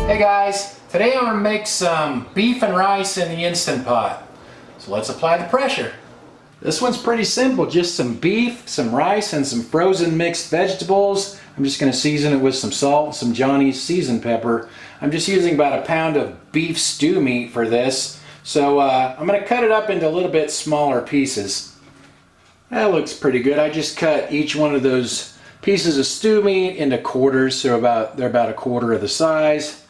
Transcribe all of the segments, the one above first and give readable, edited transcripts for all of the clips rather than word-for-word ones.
Hey guys, today I'm going to make some beef and rice in the Instant Pot. So let's apply the pressure. This one's pretty simple, just some beef, some rice, and some frozen mixed vegetables. I'm just going to season it with some salt, some Johnny's seasoned pepper. I'm just using about a pound of beef stew meat for this. So I'm going to cut it up into a little bit smaller pieces. That looks pretty good. I just cut each one of those pieces of stew meat into quarters, so they're about a quarter of the size.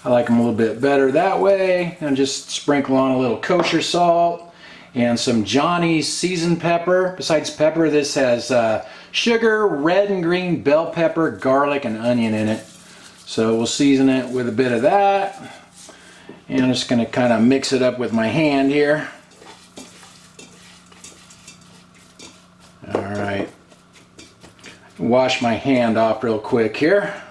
I like them a little bit better that way. And just sprinkle on a little kosher salt and some Johnny's seasoned pepper. Besides pepper, this has sugar, red and green bell pepper, garlic, and onion in it. So we'll season it with a bit of that. And I'm just going to kind of mix it up with my hand here. Alright. Wash my hand off real quick here.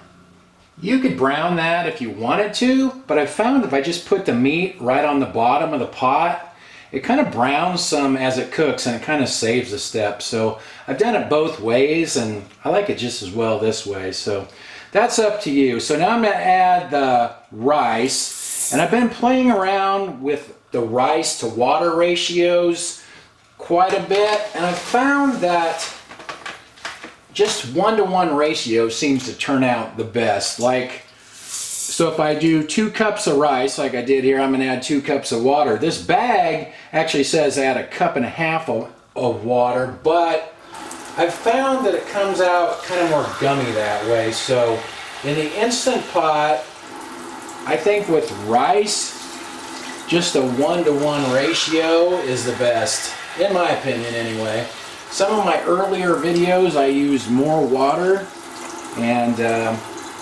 You could brown that if you wanted to, but I found if I just put the meat right on the bottom of the pot, it kind of browns some as it cooks and it kind of saves a step. So I've done it both ways and I like it just as well this way. So that's up to you. So now I'm going to add the rice, and I've been playing around with the rice to water ratios quite a bit, and I've found that just 1-to-1 ratio seems to turn out the best. So if I do 2 cups of rice like I did here, I'm going to add 2 cups of water. This bag actually says add 1.5 cups of water, but I've found that it comes out kind of more gummy that way. So in the Instant Pot, I think with rice, just a 1-to-1 ratio is the best, in my opinion anyway. Some of my earlier videos I used more water, and I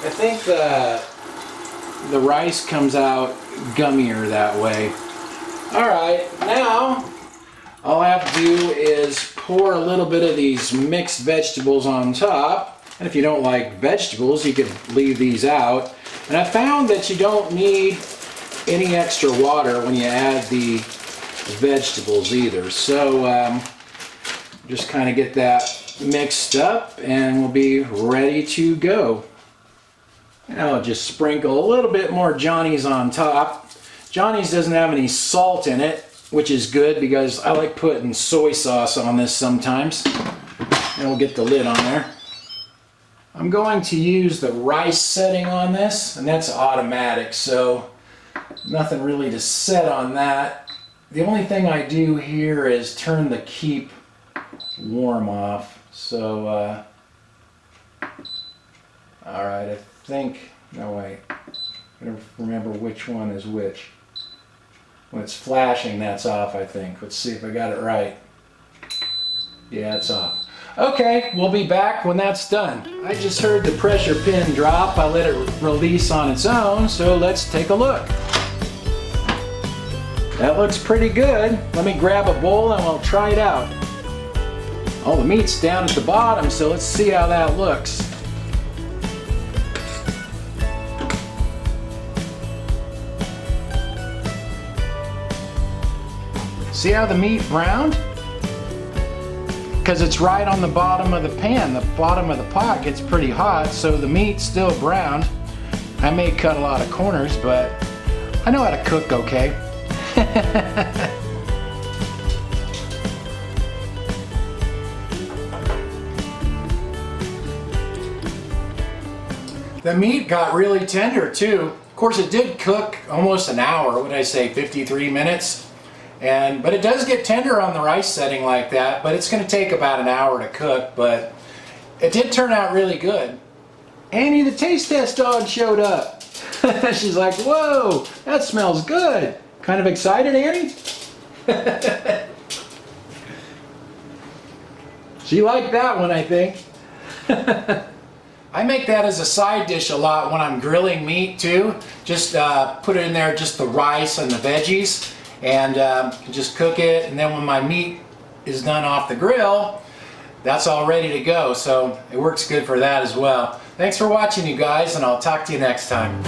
think the rice comes out gummier that way. Alright, now all I have to do is pour a little bit of these mixed vegetables on top. And if you don't like vegetables, you could leave these out. And I found that you don't need any extra water when you add the vegetables either. So just kind of get that mixed up and we'll be ready to go. And I'll just sprinkle a little bit more Johnny's on top. Johnny's doesn't have any salt in it, which is good because I like putting soy sauce on this sometimes. And we'll get the lid on there. I'm going to use the rice setting on this, and that's automatic, so nothing really to set on that. The only thing I do here is turn the keep warm off. So, alright, I think, no wait, I don't remember which one is which. When it's flashing, that's off, I think. Let's see if I got it right. Yeah, it's off. Okay, we'll be back when that's done. I just heard the pressure pin drop. I let it release on its own, so let's take a look. That looks pretty good. Let me grab a bowl and we'll try it out. Oh, the meat's down at the bottom, so let's see how that looks. See how the meat browned? Because it's right on the bottom of the pan. The bottom of the pot gets pretty hot, so the meat's still browned. I may cut a lot of corners, but I know how to cook okay. The meat got really tender too. Of course, it did cook almost an hour. What did I say, 53 minutes? But it does get tender on the rice setting like that, but it's going to take about an hour to cook, but it did turn out really good. Annie, the taste test dog, showed up. She's like, whoa, that smells good. Kind of excited, Annie? She liked that one, I think. I make that as a side dish a lot when I'm grilling meat too. Just put it in there, just the rice and the veggies, and just cook it, and then when my meat is done off the grill, that's all ready to go. So it works good for that as well. Thanks for watching, you guys, and I'll talk to you next time.